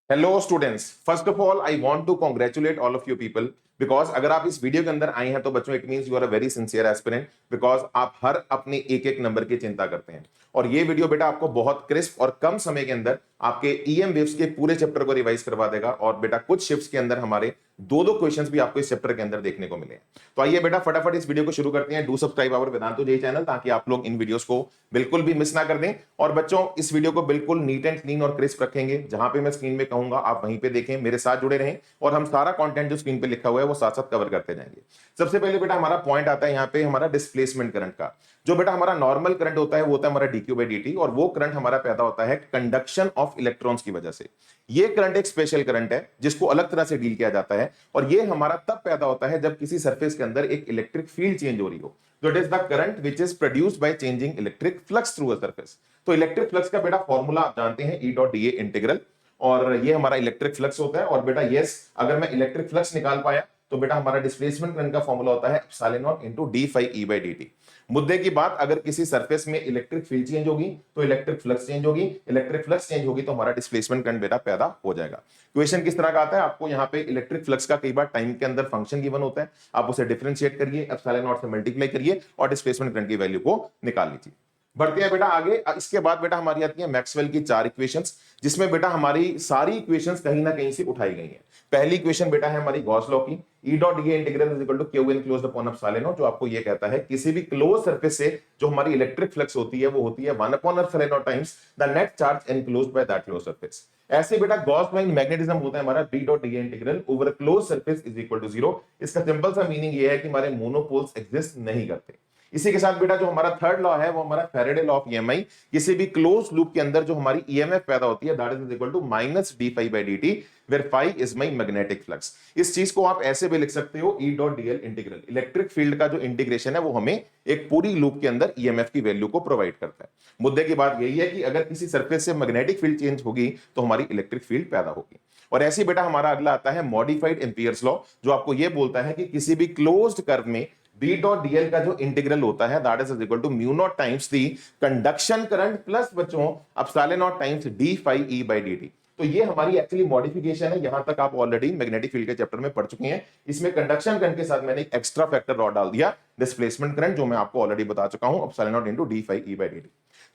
Hello students, first of all I want to congratulate all of you people because अगर आप इस video के अंदर आए हैं तो बच्चों it means you are a very sincere aspirant because आप हर अपने एक एक नंबर की चिंता करते हैं। और ये वीडियो बेटा आपको बहुत क्रिस्प और कम समय के अंदर आपके ईएम वेव्स के पूरे चैप्टर को रिवाइज करवा देगा। और बेटा कुछ शिफ्ट्स के अंदर हमारे दो दो क्वेश्चंस भी आपको इस चैप्टर के अंदर देखने को मिले। तो आइए बेटा फटाफट इस वीडियो को शुरू करते हैं। Do subscribe our Vedantu JEE channel ताकि आप लोग इन वीडियोस को बिल्कुल भी मिस ना कर दें। और बच्चों इस वीडियो को बिल्कुल नीट एंड क्लीन और क्रिस्प रखेंगे। जहां पे मैं स्क्रीन में कहूंगा आप वहीं पे देखें, मेरे साथ जुड़े रहें और हम सारा कंटेंट जो स्क्रीन पे लिखा हुआ है वो साथ साथ कवर करते जाएंगे। सबसे पहले बेटा हमारा पॉइंट आता है यहाँ पे हमारा डिस्प्लेसमेंट करंट का। जो बेटा हमारा नॉर्मल करंट होता है वो होता है हमारा डीक्यू बाई डीटी, और वो करंट हमारा पैदा होता है कंडक्शन ऑफ इलेक्ट्रॉन्स की वजह से। ये करंट एक स्पेशल करंट है जिसको अलग तरह से डील किया जाता है, और ये हमारा तब पैदा होता है जब किसी सरफेस के अंदर एक इलेक्ट्रिक फील्ड चेंज हो रही हो। तो it is the current which is produced by changing electric flux through a surface. तो इलेक्ट्रिक फ्लक्स का बेटा फॉर्मूला आप जानते हैं, ई डॉट डी ए इंटीग्रल, और ये हमारा इलेक्ट्रिक फ्लक्स होता है। और बेटा यस, अगर मैं इलेक्ट्रिक फ्लक्स निकाल पाया तो बेटा हमारा डिस्प्लेसमेंट करंट का फॉर्मूला होता है epsilon not into d phi E by d. मुद्दे की बात, अगर किसी सरफेस में इलेक्ट्रिक फील्ड चेंज होगी तो इलेक्ट्रिक फ्लक्स चेंज होगी, इलेक्ट्रिक फ्लक्स चेंज होगी तो हमारा डिस्प्लेसमेंट करंट बेटा पैदा हो जाएगा। क्वेश्चन किस तरह का आता है, आपको यहाँ पे इलेक्ट्रिक फ्लक्स का कई बार टाइम के अंदर फंक्शन गिवन होता है, आप उसे डिफरेंशिएट करिए, एप्सिलॉन नॉट से मल्टीप्लाई करिए और डिस्प्लेसमेंट करंट की वैल्यू को निकाल लीजिए। बढ़ते हैं बेटा आगे। इसके बाद बेटा हमारी आती है मैक्सवेल की चार इक्वेशंस, जिसमें बेटा हमारी सारी इक्वेशंस कहीं ना कहीं से उठाई गई हैं। पहली इक्वेशन बेटा है हमारी गॉस लॉ की, E dot d integral is equal to Q enclosed upon epsilon naught, जो आपको ये कहता है किसी भी क्लोज सरफेस से जो हमारी इलेक्ट्रिक फ्लक्स होती है वो होती है 1 upon epsilon not times the net charge enclosed by that close surface. ऐसे बेटा गॉस लॉ इन मैग्नेटिज्म होता है हमारा B dot d integral over close surface is equal to 0। इसका सिंपल सा मीनिंग ये है कि हमारे मोनोपोल्स एग्जिस्ट नहीं करते। इसी के साथ बेटा जो हमारा थर्ड लॉ है वो हमारा फैराडे लॉ ऑफ ईएमआई, किसी भी क्लोज लूप के अंदर जो हमारी ईएमएफ पैदा होती है that is equal to minus d phi by d, where phi is my magnetic flux. इस चीज को आप ऐसे भी लिख सकते हो, E dot dl integral, electric field का जो इंटीग्रेशन है वो हमें एक पूरी लूप के अंदर ईएमएफ की वैल्यू को प्रोवाइड करता है। मुद्दे की बात यही है कि अगर किसी सरफेस से मैग्नेटिक फील्ड चेंज होगी तो हमारी इलेक्ट्रिक फील्ड पैदा होगी। और ऐसे बेटा हमारा अगला आता है मॉडिफाइड एम्पियर्स लॉ, जो आपको यह बोलता है कि किसी भी क्लोज्ड कर्व में बी डॉट डीएल का जो इंटीग्रल होता है that is equal to mu not times the conduction current plus बच्चों epsilon not times D phi E by D. तो ये हमारी एक्चुअली मॉडिफिकेशन है। यहां तक आप ऑलरेडी मैग्नेटिक फील्ड के चैप्टर में पढ़ चुके हैं। इसमें कंडक्शन करंट के साथ मैंने एक एक्स्ट्रा फैक्टर और डाल दिया, डिस्प्लेसमेंट करंट, जो मैं आपको ऑलरेडी बता चुका हूं, epsilon not into d phi E by D.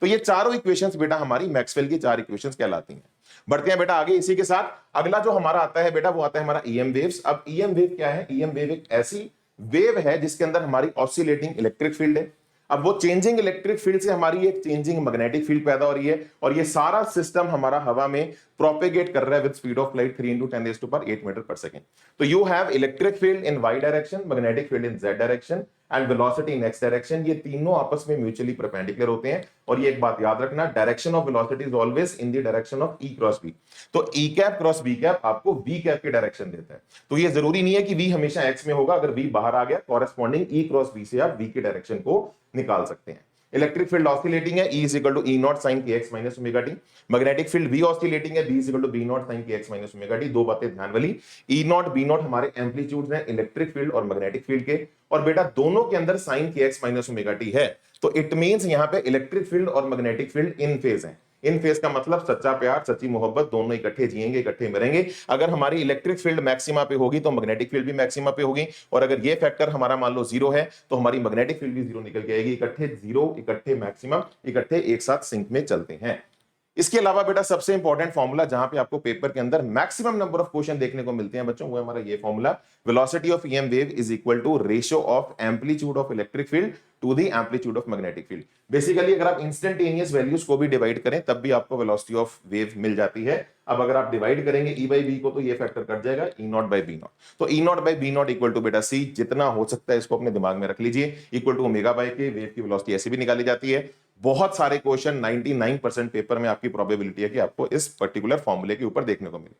तो ये चारों इक्वेशंस बेटा हमारी मैक्सवेल की चार इक्वेशंस कहलाती हैं। बढ़ते हैं बेटा आगे। इसी के साथ अगला जो हमारा आता है बेटा वो आता है हमारा ईएम वेव्स। अब ईएम वेव क्या है? ईएम वेव एक ऐसी वेव है जिसके अंदर हमारी ऑसिलेटिंग इलेक्ट्रिक फील्ड है। अब वो चेंजिंग इलेक्ट्रिक फील्ड से हमारी एक चेंजिंग मैग्नेटिक फील्ड पैदा हो रही है, और ये सारा सिस्टम हमारा हवा में प्रोपेगेट कर रहा है with speed of light 3 into 10⁸ metre पर सेकंड। तो you have electric field in Y direction, magnetic field in Z direction and velocity in X direction. ये तीनों आपस में म्यूचुअली परपेंडिकुलर होते हैं। और ये एक बात याद रखना, direction of velocity is always in the direction of E cross B. तो E cap cross B cap आपको वी कैप की डायरेक्शन देता है। तो ये जरूरी नहीं है कि वी हमेशा एक्स में होगा, अगर वी बाहर आ गया कॉरेस्पॉन्डिंग ई क्रॉस बी से आप वी की डायरेक्शन को निकाल सकते हैं। इलेक्ट्रिक फील्ड ऑसिलेटिंग है, E is equal to E not sine k x minus omega t. Magnetic field V oscillating है, B is equal to B not sine k x minus omega t. दो बातें ध्यान वाली, E not B not हमारे amplitude हैं electric field और magnetic field के, और बेटा दोनों के अंदर sign k x minus omega T है। तो इट मींस यहां पे इलेक्ट्रिक फील्ड और मैग्नेटिक फील्ड इन फेज है। इन फेज का मतलब सच्चा प्यार, सच्ची मोहब्बत, दोनों इकट्ठे जिएंगे, इकट्ठे मरेंगे। अगर हमारी इलेक्ट्रिक फील्ड मैक्सिमा पे होगी तो मैग्नेटिक फील्ड भी मैक्सिमा पे होगी, और अगर ये फैक्टर हमारा मान लो 0 है तो हमारी मैग्नेटिक फील्ड भी 0 निकल के आएगी। इकट्ठे 0, इकट्ठे मैक्सिमम, इकट्ठे एक साथ सिंक में चलते हैं। इसके अलावा बेटा सबसे इंपॉर्टेंट फॉर्मूला जहां पे आपको पेपर के अंदर मैक्सिमम नंबर ऑफ क्वेश्चन देखने को मिलते हैं बच्चों, वो है हमारा ये formula, velocity of EM wave is equal to ratio of amplitude of electric field to the amplitude of magnetic field. Basically अगर आप इंस्टेंटेनियस वैल्यूज को भी डिवाइड करें तब भी आपको वेलोसिटी ऑफ वेव मिल जाती है। अब अगर आप डिवाइड करेंगे ई बाई बी को तो ये फैक्टर कट जाएगा, E not by B not. तो E not by B not equal to बेटा सी, जितना हो सकता है इसको अपने दिमाग में रख लीजिए, इक्वल टू ओमेगा बाई के। वेव की वेलोसिटी ऐसे भी निकाली जाती है। बहुत सारे क्वेश्चन 99% पेपर में आपकी प्रोबेबिलिटी है कि आपको इस पर्टिकुलर फॉर्मूले के ऊपर देखने को मिले।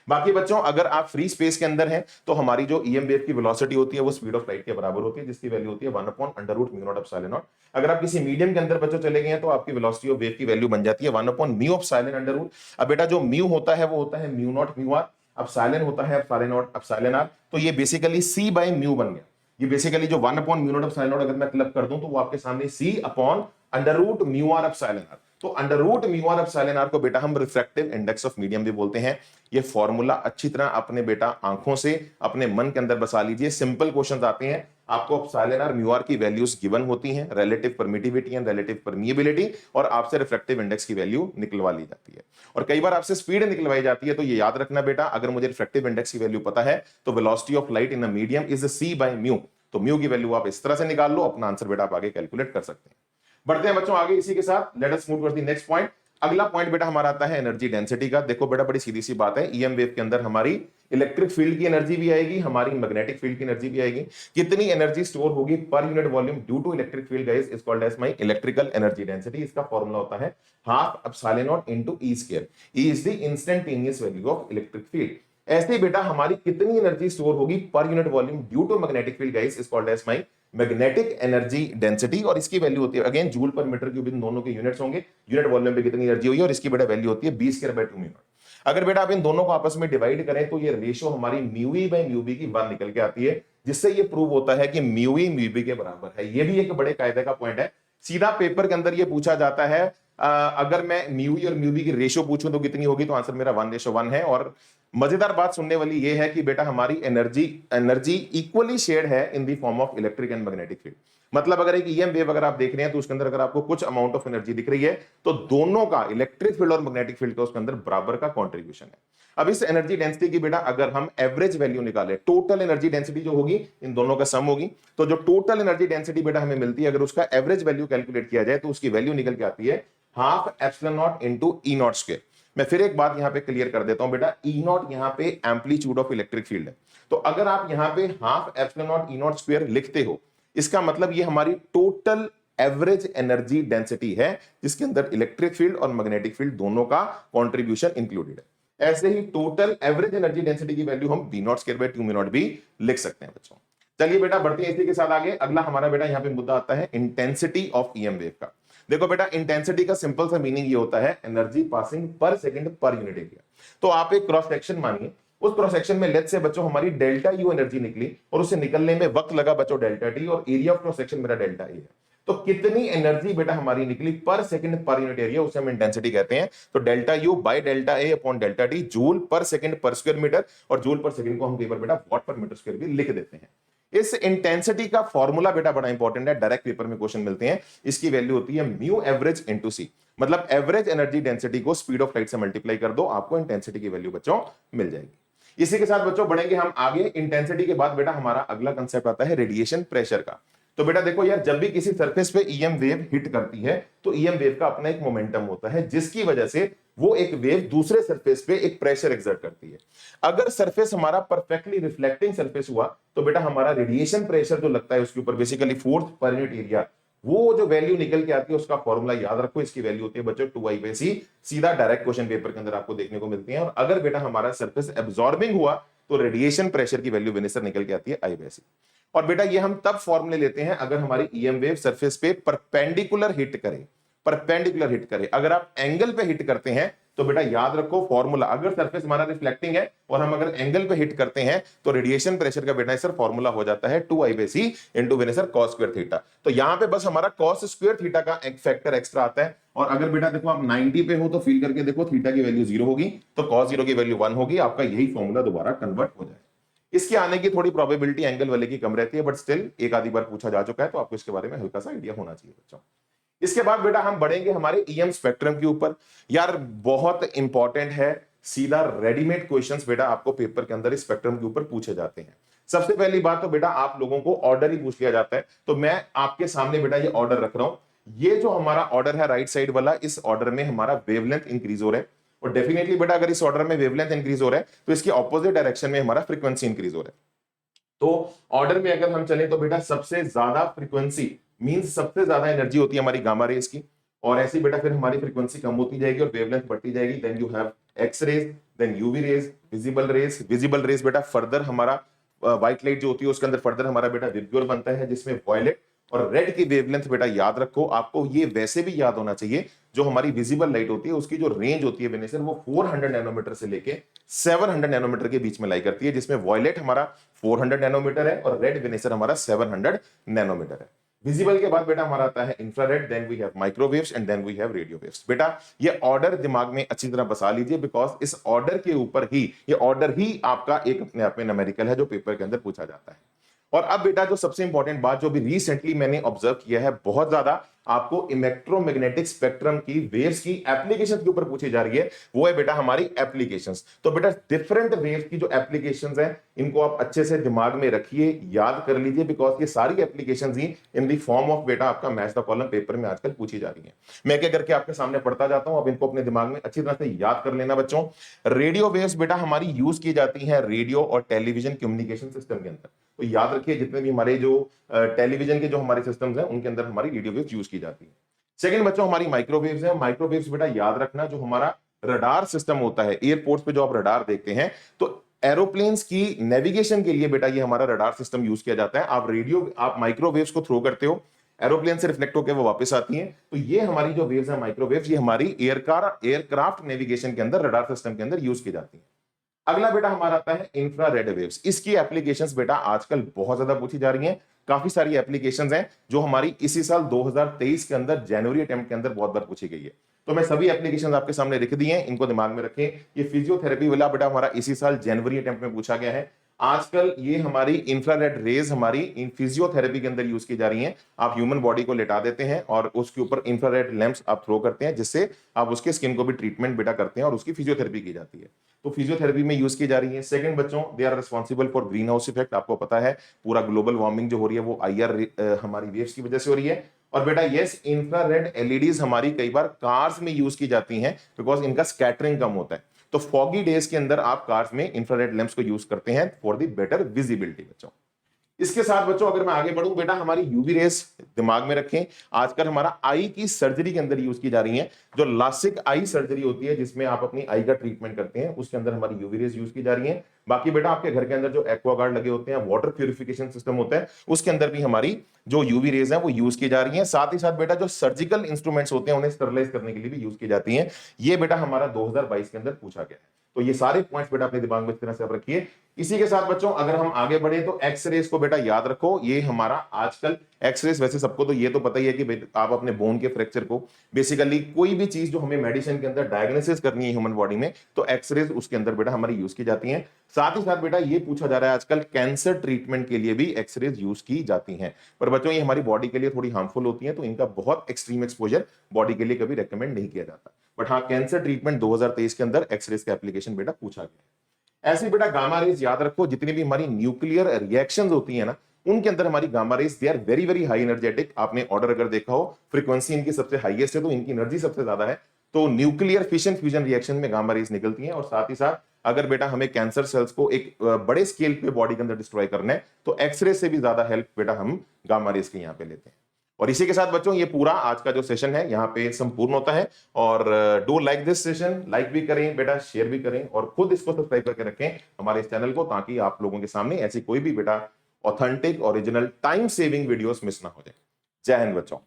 बाकी बच्चों अगर आप फ्री स्पेस के अंदर हैं तो हमारी जो ईएम वेव की वेलोसिटी होती है वो स्पीड ऑफ लाइट के बराबर होती है, जिसकी वैल्यू होती है 1 upon under root mu not epsilon not. अगर आप किसी मीडियम के अंदर बच्चों चले गए हैं तो आपकी वेलोसिटी ऑफ वेव की वैल्यू बन जाती है 1 upon mu epsilon under root. अब बेटा जो म्यू होता है वो होता है mu naught mu are, epsilon होता है एप्सिलॉन नॉट एप्सिलॉन आर। तो ये बेसिकली सी बाय म्यू बन गया। ये बेसिकली जो 1 upon mu not epsilon not अगर मैं क्लब कर दूं तो वो आपके सामने c upon under root mu are epsilon r. तो under root mu are epsilon r को बेटा हम रिफ्रैक्टिव इंडेक्स ऑफ मीडियम भी बोलते हैं। ये फॉर्मूला अच्छी तरह अपने बेटा आंखों से अपने मन के अंदर बसा लीजिए। सिंपल क्वेश्चंस आते हैं, आपको एप्सिलॉन आर म्यू आर की वैल्यूज गिवन होती हैं, relative permittivity and relative permeability, और आपसे रिफ्रैक्टिव इंडेक्स की वैल्यू निकलवा ली जाती है। और कई बार आपसे स्पीड निकलवाई जाती है, तो ये याद रखना बेटा, अगर मुझे रिफ्रैक्टिव इंडेक्स की वैल्यू पता है तो velocity of light in a medium is c by mu. तो म्यू की वैल्यू आप इस तरह से निकाल लो, अपना आंसर बेटा आप आगे कैलकुलेट कर सकते हैं। बढ़ते हैं बच्चों आगे इसी के साथ, let us move towards the next point. अगला पॉइंट बेटा हमारा आता है एनर्जी डेंसिटी का। देखो बेटा बड़ी सीधी सी बात है, ईएम वेव के अंदर हमारी इलेक्ट्रिक फील्ड की एनर्जी भी आएगी, हमारी मैग्नेटिक फील्ड की एनर्जी भी आएगी। कितनी एनर्जी स्टोर होगी per unit volume due to electric field guys is called as my electrical energy density. इसका फॉर्मूला होता है half epsilon not into E square. E is the instantaneous value of electric field. ऐसे ही बेटा हमारी कितनी energy store होगी per unit volume due to magnetic field guys is called as my magnetic energy density, और इसकी value होती है again joule per metre cube, इन दोनों के यूनिट्स होंगे, यूनिट वॉल्यूम पे कितनी एनर्जी हुई, और इसकी बेटा वैल्यू होती है 20 स्क्वायर बाय 2 म्यू नॉट। अगर बेटा आप इन दोनों को आपस में डिवाइड करें तो ये रेशियो हमारी mu E by mu B की 1 निकल के आती है, जिससे ये प्रूव होता है कि म्यू ई म्यू बी के बराबर है। ये भी एक बड़े कायदे का पॉइंट है, सीधा पेपर के अंदर ये पूछा जाता है। अगर मैं म्यू ई और म्यू बी की रेशियो पूछूं तो कितनी होगी, तो आंसर मेरा 1:1 है। और मजेदार बात सुनने वाली ये है कि बेटा हमारी एनर्जी इक्वली शेयर्ड है in the form of electric and magnetic field. मतलब अगर एक ईएम वेव अगर आप देख रहे हैं तो उसके अंदर अगर आपको कुछ अमाउंट ऑफ एनर्जी दिख रही है तो दोनों का, इलेक्ट्रिक फील्ड और मैग्नेटिक फील्ड का, उसके अंदर बराबर का कंट्रीब्यूशन है। अब इस एनर्जी डेंसिटी की बेटा अगर हम एवरेज वैल्यू निकालें, टोटल एनर्जी डेंसिटी जो होगी इन दोनों का सम होगी, तो जो टोटल एनर्जी डेंसिटी बेटा हमें मिलती है, अगर उसका एवरेज वैल्यू कैलकुलेट किया जाए तो उसकी वैल्यू निकल के आती है half epsilon not into E not square. मैं फिर एक बात यहां पे क्लियर कर देता हूं बेटा, ई नॉट यहां पे एम्पलीट्यूड ऑफ इलेक्ट्रिक फील्ड है। तो अगर आप यहां पे half epsilon not E not square लिखते हो, इसका मतलब ये हमारी टोटल एवरेज एनर्जी डेंसिटी है, जिसके अंदर इलेक्ट्रिक फील्ड और मैग्नेटिक फील्ड दोनों का कंट्रीब्यूशन इंक्लूडेड है। ऐसे ही टोटल एवरेज एनर्जी डेंसिटी की वैल्यू हम B naught square by 2 mu naught भी लिख सकते हैं बच्चों। चलिए बेटा बढ़ते हैं इसी के साथ आगे। अगला हमारा बेटा यहां पे मुद्दा आता है इंटेंसिटी ऑफ ईएम वेव का। देखो बेटा इंटेंसिटी का सिंपल सा मीनिंग ये होता है एनर्जी पासिंग पर सेकंड पर यूनिट एरिया। तो आप एक क्रॉस सेक्शन मानिए, उस क्रॉस सेक्शन में लेट्स से बच्चों हमारी डेल्टा यू एनर्जी निकली और उसे निकलने में वक्त लगा बच्चों डेल्टा टी, और एरिया ऑफ क्रॉस सेक्शन मेरा डेल्टा ए है। तो कितनी एनर्जी बेटा हमारी निकली पर सेकंड पर यूनिट एरिया, उसे हम इंटेंसिटी कहते हैं। तो delta U by delta A upon delta T, joule पर सेकंड पर स्क्वायर मीटर, और जूल पर सेकंड को हम कई बार बेटा वॉट पर मीटर स्क्वायर भी लिख देते हैं। इस इंटेंसिटी का फॉर्मूला बेटा बड़ा इंपॉर्टेंट है, डायरेक्ट पेपर में क्वेश्चन मिलते हैं। इसकी वैल्यू होती है म्यू एवरेज इनटू सी। मतलब एवरेज एनर्जी डेंसिटी को स्पीड ऑफ लाइट से मल्टीप्लाई कर दो, आपको इंटेंसिटी की वैल्यू बच्चों मिल जाएगी। इसी के साथ बच्चों बढ़ेंगे हम आगे। इंटेंसिटी के बाद बेटा हमारा अगला कंसेप्ट आता है रेडिएशन प्रेशर का। तो बेटा देखो यार, जब भी किसी सरफेस पे ईएम वेव हिट करती है तो ईएम वेव का अपना एक मोमेंटम होता है, जिसकी वजह से वो एक वेव दूसरे सरफेस पे एक प्रेशर एक्सर्ट करती है। अगर सरफेस हमारा परफेक्टली रिफ्लेक्टिंग सरफेस हुआ तो बेटा हमारा रेडिएशन प्रेशर जो लगता है उसके ऊपर basically force per unit area, वो जो वैल्यू निकल के आती है उसका फॉर्मूला याद रखो। इसकी वैल्यू होती है बच्चों 2I/c। सीधा डायरेक्ट क्वेश्चन पेपर के अंदर आपको देखने को मिलती है। और अगर बेटा हमारा सरफेस एब्जॉर्बिंग हुआ तो रेडिएशन प्रेशर की वैल्यू वेनेसर निकल के आती है I/c। और बेटा ये हम तब फॉर्मूले लेते हैं अगर हमारी ईएम वेव सरफेस पे परपेंडिकुलर हिट करे। परपेंडिकुलर हिट करे, अगर आप एंगल पे हिट करते हैं तो बेटा याद रखो फॉर्मूला, अगर सरफेस हमारा रिफ्लेक्टिंग है और हम अगर एंगल पे हिट करते हैं तो रेडिएशन प्रेशर का बेटा सर फॉर्मूला हो जाता है 2I/c इनटू वेनेसर cos स्क्वायर थीटा। तो यहां पे बस हमारा cos स्क्वायर थीटा का एक फैक्टर एक्स्ट्रा आता है। और अगर बेटा देखो आप 90 पे हो तो फील करके देखो थीटा की वैल्यू 0 होगी, तो cos 0 की वैल्यू 1 होगी, आपका यही फॉर्मूला दोबारा कन्वर्ट हो जाए। इसके आने की थोड़ी प्रोबेबिलिटी एंगल वाले की कम रहती है, बट स्टिल एक आधी बार पूछा जा चुका है, तो आपको इसके बारे में हल्का सा आइडिया होना चाहिए बच्चों। इसके बाद बेटा हम बढ़ेंगे हमारे ईएम स्पेक्ट्रम के ऊपर। यार बहुत इंपॉर्टेंट है, सीधा रेडीमेड क्वेश्चंस बेटा आपको पेपर के अंदर इस स्पेक्ट्रम के ऊपर पूछे जाते हैं। सबसे पहली बात तो बेटा आप लोगों को ऑर्डर ही पूछ लिया जाता है, तो मैं आपके सामने बेटा ये ऑर्डर रख रहा हूं। ये जो हमारा ऑर्डर है राइट साइड वाला, इस ऑर्डर में हमारा वेवलेंथ इंक्रीज हो रहा है, और डेफिनेटली बेटा अगर इस ऑर्डर में वेवलेंथ इंक्रीज हो रहा है तो इसके ऑपोजिट डायरेक्शन में हमारा फ्रीक्वेंसी इंक्रीज हो रहा है। तो ऑर्डर में अगर हम चले तो बेटा सबसे ज्यादा फ्रीक्वेंसी मींस सबसे ज्यादा एनर्जी होती है हमारी गामा रेज की, और ऐसी बेटा फिर हमारी फ्रीक्वेंसी कम होती जाएगी और वेवलेंथ बढ़ती जाएगी। Then you have X rays, then UV rays, visible rays. Visible rays बेटा फर्दर हमारा व्हाइट लाइट जो होती है उसके अंदर फर्दर हमारा बेटा विब्ग्योर बनता है, जिसमें वॉयलेट और रेड की वेवलेंथ बेटा याद रखो। आपको ये वैसे भी याद होना चाहिए, जो हमारी विजिबल लाइट होती है उसकी जो रेंज होती है वेनेसर, वो 400 नैनोमीटर से लेके 700 नैनोमीटर के बीच में लाई करती है, जिसमें वॉयलेट हमारा 400 नैनोमीटर है और रेड वेनेसर हमारा 700 नैनोमीटर है। विजिबल के बाद बेटा हमारा आता है infrared, then we have microwaves and then we have radio waves. बेटा ये ऑर्डर दिमाग में अच्छी तरह बसा लीजिए, बिकॉज इस ऑर्डर के ऊपर ही, ये ऑर्डर ही आपका एक अपने आप में न्यूमेरिकल है जो पेपर के अंदर पूछा जाता है। और अब बेटा जो सबसे इंपॉर्टेंट बात जो भी रिसेंटली मैंने ऑब्जर्व किया है, बहुत ज्यादा आपको इलेक्ट्रोमैग्नेटिक स्पेक्ट्रम की वेव्स की एप्लीकेशंस के ऊपर पूछी जा रही है, वो है बेटा हमारी एप्लीकेशंस। तो बेटा डिफरेंट वेव्स की जो एप्लीकेशंस हैं, इनको आप अच्छे से दिमाग में रखिए, याद कर लीजिए, बिकॉज ये सारी applications he in the form of बेटा आपका मैच द कॉलम पेपर में आजकल पूछी जा रही है। मैं क्या करके आपके सामने पढ़ता जाता हूं, अब इनको अपने दिमाग में अच्छी तरह से याद कर लेना बच्चों। रेडियो वेव्स बेटा हमारी यूज की जाती है रेडियो और टेलीविजन कम्युनिकेशन सिस्टम के अंदर। तो याद रखिए जितने भी हमारे जो टेलीविजन के जो हमारे सिस्टम्स हैं, उनके अंदर हमारी रेडियो वेव्स यूज की जाती है। सेकंड बच्चों हमारी माइक्रोवेव्स है। माइक्रोवेव्स बेटा याद रखना, जो हमारा रडार सिस्टम होता है, एयरपोर्ट्स पे जो आप रडार देखते हैं, तो एरोप्लेन्स की नेविगेशन के लिए बेटा ये हमारा रडार सिस्टम यूज किया जाता है। आप माइक्रोवेव्स को थ्रो करते हो, एरोप्लेन से रिफ्लेक्ट होकर वो वापस आती हैं, तो ये हमारी जो वेव्स है माइक्रोवेव्स, ये हमारी एयरक्राफ्ट नेविगेशन के अंदर, रडार सिस्टम के अंदर यूज की जाती है। अगला बेटा हमारा आता है इंफ्रारेड वेव्स। इसकी एप्लीकेशंस बेटा आजकल बहुत ज्यादा पूछी जा रही हैं। काफी सारी एप्लीकेशंस हैं जो हमारी इसी साल 2023 के अंदर जनवरी अटेम्प्ट के अंदर बहुत बार पूछी गई है। तो मैं सभी एप्लीकेशंस आपके सामने लिख दिए हैं, इनको दिमाग में रखें। ये फिजियोथेरेपी वाला बेटा हमारा इसी साल जनवरी अटेम्प्ट में पूछा गया है। आजकल ये हमारी इंफ्रारेड रेज हमारी इन फिजियोथेरेपी के अंदर यूज की जा रही हैं। आप ह्यूमन बॉडी को लेटा देते हैं और उसके ऊपर इंफ्रारेड लैंप्स आप थ्रो करते हैं, जिससे आप उसके स्किन को भी ट्रीटमेंट बेटा करते हैं और उसकी फिजियोथेरेपी की जाती है। तो फिजियोथेरेपी में यूज की जा रही है। सेकंड बच्चों, they are responsible for greenhouse effect. आपको पता है पूरा ग्लोबल वार्मिंग जो हो रही है वो IR हमारी वेव्स की वजह से हो रही है। और बेटा यस, इंफ्रारेड एलईडीज हमारी कई बार कार्स में यूज की जाती हैं, बिकॉज इनका स्कैटरिंग कम होता है। तो फॉगी डेज के अंदर आप कार्स में इंफ्रारेड लैंप्स को यूज करते हैं फॉर द बेटर विजिबिलिटी बच्चों। इसके साथ बच्चों अगर मैं आगे बढ़ूं, बेटा हमारी यूवी रेस दिमाग में रखें। आजकल हमारा आई की सर्जरी के अंदर यूज की जा रही है। जो लासिक आई सर्जरी होती है, जिसमें आप अपनी आई का ट्रीटमेंट करते हैं, उसके अंदर हमारी यूवी रेस यूज की जा रही है। बाकी बेटा आपके घर के अंदर जो एक्वागार्ड लगे होते हैं, वाटर प्यूरिफिकेशन सिस्टम होता है, उसके अंदर भी हमारी जो यूवी रेज है वो यूज की जा रही है। साथ ही साथ बेटा जो सर्जिकल इंस्ट्रूमेंट्स होते हैं, उन्हें स्टरलाइज करने के लिए भी यूज की जाती है। ये बेटा हमारा 2022 के अंदर पूछा गया है। तो ये सारे पॉइंट्स बेटा अपने दिमाग में इस तरह से आप रखिए। इसी के साथ बच्चों अगर हम आगे बढ़े तो एक्सरेस को बेटा याद रखो। ये हमारा आजकल एक्सरेस, वैसे सबको तो ये तो पता ही है कि आप अपने बोन के फ्रैक्चर को, बेसिकली कोई भी चीज जो हमें मेडिसिन के अंदर डायग्नोसिस करनी है ह्यूमन बॉडी में, तो एक्सरेस उसके अंदर बेटा हमारी यूज की जाती है। साथ ही साथ बेटा ये पूछा जा रहा है आजकल कैंसर ट्रीटमेंट के लिए भी एक्सरेस यूज की जाती हैं। पर बच्चों ये हमारी बॉडी के लिए थोड़ी हार्मफुल होती है, तो इनका बहुत एक्सट्रीम एक्सपोजर बॉडी के लिए कभी रेकमेंड नहीं किया जाता। बट हाँ, कैंसर ट्रीटमेंट 2023 के अंदर एक्सरेस का एप्लीकेशन बेटा पूछा गया। ऐसे बेटा गामा रेज याद रखो। जितनी भी हमारी न्यूक्लियर रिएक्शंस होती है ना, उनके अंदर हमारी gamma rays they are very very high energetic. आपने ऑर्डर अगर देखा हो, फ्रीक्वेंसी इनकी सबसे हाईएस्ट है, तो इनकी एनर्जी सबसे ज्यादा है। तो न्यूक्लियर फिशन फ्यूजन रिएक्शन में गामा रेज निकलती हैं। और साथ ही साथ अगर बेटा हमें कैंसर सेल्स को एक बड़े स्केल पे बॉडी के अंदर डिस्ट्रॉय करना है, तो एक्सरे से भी ज्यादा हेल्प बेटा हम गामा रेज के यहाँ पे लेते हैं। और इसी के साथ बच्चों ये पूरा आज का जो सेशन है यहाँ पे संपूर्ण होता है। और do like this session, like भी करें बेटा, शेयर भी करें, और खुद इसको सब्सक्राइब करके रखें हमारे इस चैनल को, ताकि आप लोगों के सामने ऐसी कोई भी बेटा authentic original time saving videos miss ना हो जाए। जय हिंद बच्चों।